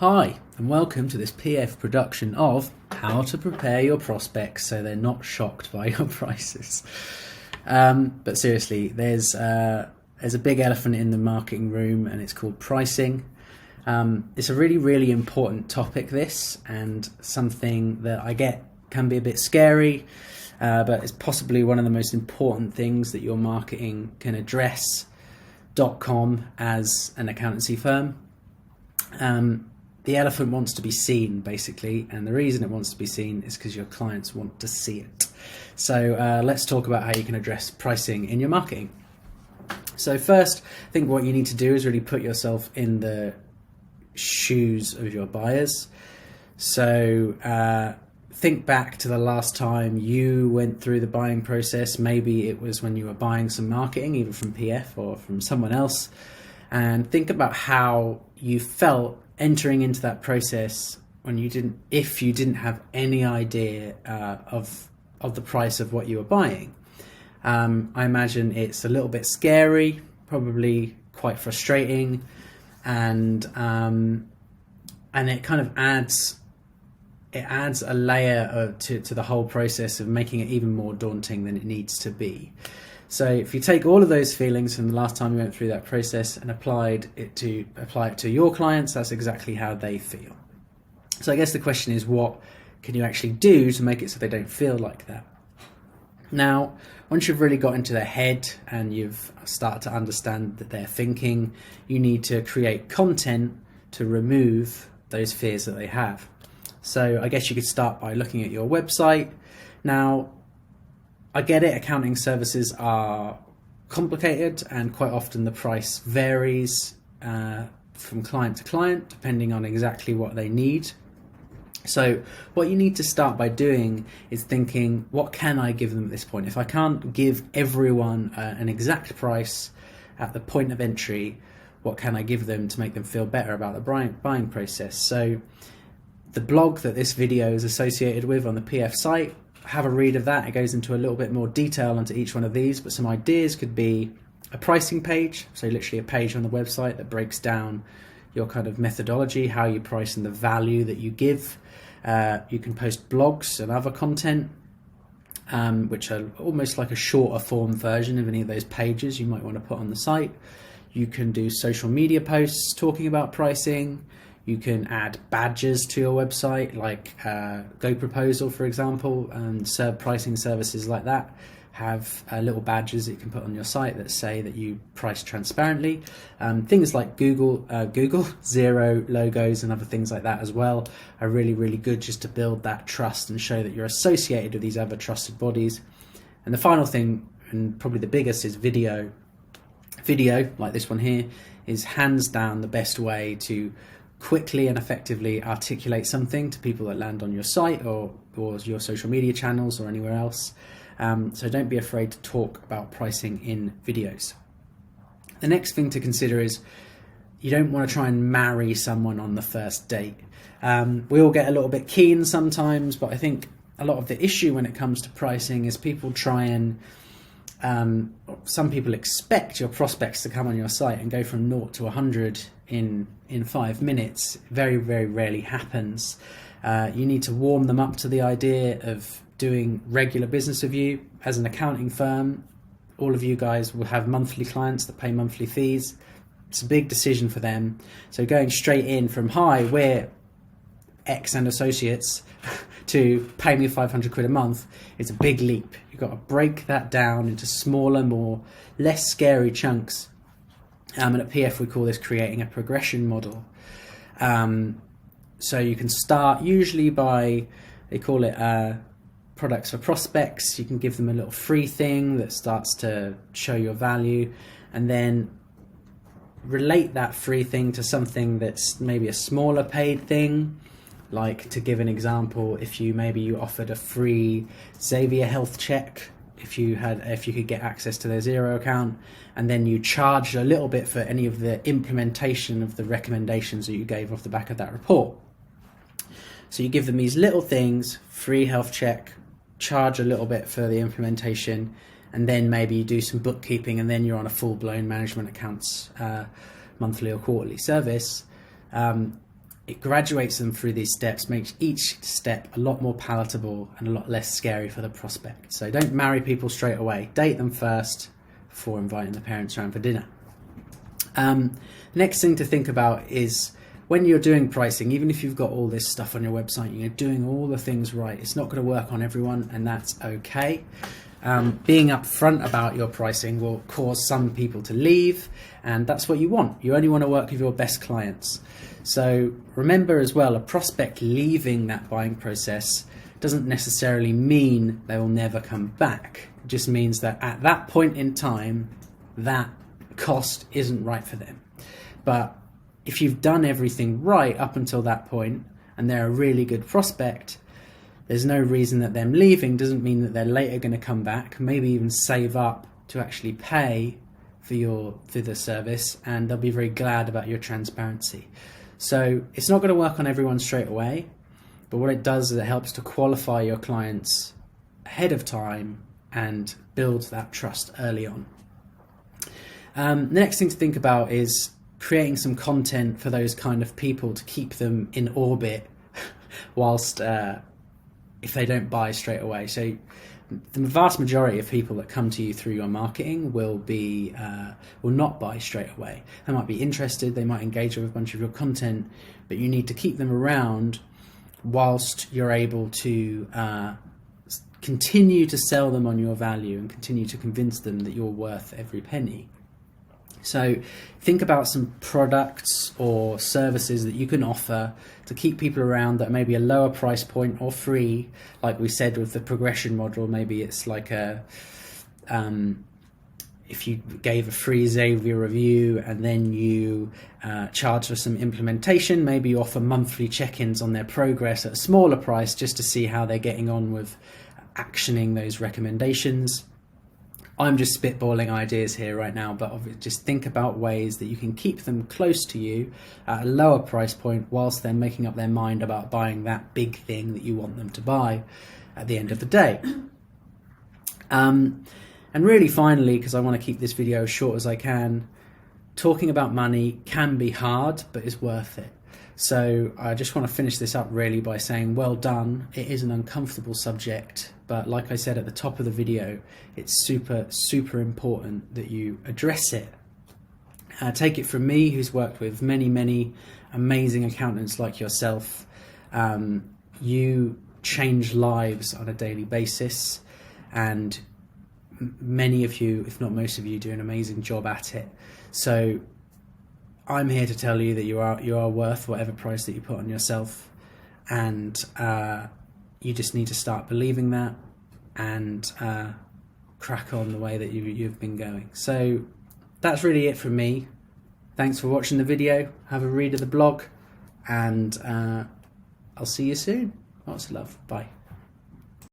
Hi, and welcome to this PF production of How to Prepare Your Prospects So They're Not Shocked by Your Prices. But seriously, there's a big elephant in the marketing room, and it's called pricing. It's a really important topic, this, and something that I get can be a bit scary, but it's possibly one of the most important things that your marketing can address. .com as an accountancy firm. The elephant wants to be seen, basically, and the reason it wants to be seen is because your clients want to see it. So let's talk about how you can address pricing in your marketing. So first, I think what you need to do is really put yourself in the shoes of your buyers. So think back to the last time you went through the buying process. Maybe it was when you were buying some marketing, either from PF or from someone else, and think about how you felt entering into that process if you didn't have any idea of the price of what you were buying. I imagine it's a little bit scary, probably quite frustrating, and it kind of adds a layer to the whole process of making it even more daunting than it needs to be. So if you take all of those feelings from the last time you went through that process and apply it to your clients, that's exactly how they feel. So I guess the question is, what can you actually do to make it so they don't feel like that? Now, once you've really got into their head and you've started to understand that they're thinking, you need to create content to remove those fears that they have. So I guess you could start by looking at your website. Now, I get it, accounting services are complicated and quite often the price varies from client to client depending on exactly what they need. So what you need to start by doing is thinking, what can I give them at this point? If I can't give everyone an exact price at the point of entry, what can I give them to make them feel better about the buying process? So the blog that this video is associated with on the PF site, have a read of that. It goes into a little bit more detail onto each one of these, but some ideas could be a pricing page, so literally a page on the website that breaks down your kind of methodology, how you price and the value that you give. You can post blogs and other content, which are almost like a shorter form version of any of those pages you might want to put on the site. You can do social media posts talking about pricing. You can add badges to your website, like Go Proposal, for example, and pricing services like that have little badges that you can put on your site that say that you price transparently. Things like Google Zero logos and other things like that as well are really good just to build that trust and show that you're associated with these other trusted bodies. And the final thing, and probably the biggest, is video. Video, like this one here, is hands down the best way to quickly and effectively articulate something to people that land on your site or your social media channels or anywhere else. So don't be afraid to talk about pricing in videos. The next thing to consider is you don't want to try and marry someone on the first date. We all get a little bit keen sometimes, but I think a lot of the issue when it comes to pricing is people try and some people expect your prospects to come on your site and go from 0 to 100 in 5 minutes. Very rarely happens. You need to warm them up to the idea of doing regular business with you. As an accounting firm, all of you guys will have monthly clients that pay monthly fees. It's a big decision for them. So going straight in from, hi, we're X and Associates, to pay me 500 quid a month, is a big leap. You've got to break that down into smaller, less scary chunks. And at PF we call this creating a progression model. So you can start usually by, they call it products for prospects. You can give them a little free thing that starts to show your value, and then relate that free thing to something that's maybe a smaller paid thing. Like, to give an example, if you offered a free Xavier health check, if you could get access to their Xero account, and then you charged a little bit for any of the implementation of the recommendations that you gave off the back of that report. So you give them these little things, free health check, charge a little bit for the implementation, and then maybe you do some bookkeeping, and then you're on a full-blown management accounts monthly or quarterly service. it graduates them through these steps, makes each step a lot more palatable and a lot less scary for the prospect. So don't marry people straight away. Date them first before inviting the parents around for dinner. Next thing to think about is when you're doing pricing, even if you've got all this stuff on your website, you're doing all the things right, it's not going to work on everyone, and that's okay. Being upfront about your pricing will cause some people to leave, and that's what you want. You only want to work with your best clients. So remember as well, a prospect leaving that buying process doesn't necessarily mean they will never come back. It just means that at that point in time, that cost isn't right for them. But if you've done everything right up until that point and they're a really good prospect, there's no reason that them leaving doesn't mean that they're later going to come back, maybe even save up to actually pay for the service, and they'll be very glad about your transparency. So it's not going to work on everyone straight away, but what it does is it helps to qualify your clients ahead of time and build that trust early on. The next thing to think about is creating some content for those kind of people to keep them in orbit whilst if they don't buy straight away. So the vast majority of people that come to you through your marketing will not buy straight away. They might be interested, they might engage with a bunch of your content, but you need to keep them around whilst you're able to continue to sell them on your value and continue to convince them that you're worth every penny. So think about some products or services that you can offer to keep people around that may be a lower price point or free. Like we said with the progression model, maybe it's like if you gave a free Xavier review and then you charge for some implementation, maybe you offer monthly check-ins on their progress at a smaller price just to see how they're getting on with actioning those recommendations. I'm just spitballing ideas here right now, but just think about ways that you can keep them close to you at a lower price point whilst they're making up their mind about buying that big thing that you want them to buy at the end of the day. And really finally, because I want to keep this video as short as I can, talking about money can be hard, but it's worth it. So I just want to finish this up really by saying well done. It is an uncomfortable subject, but like I said at the top of the video, it's super important that you address it. Take it from me, who's worked with many amazing accountants like yourself. You change lives on a daily basis, and many of you, if not most of you, do an amazing job at it. So I'm here to tell you that you are worth whatever price that you put on yourself, and you just need to start believing that and crack on the way that you've been going. So that's really it from me. Thanks for watching the video. Have a read of the blog, and I'll see you soon. Lots of love. Bye.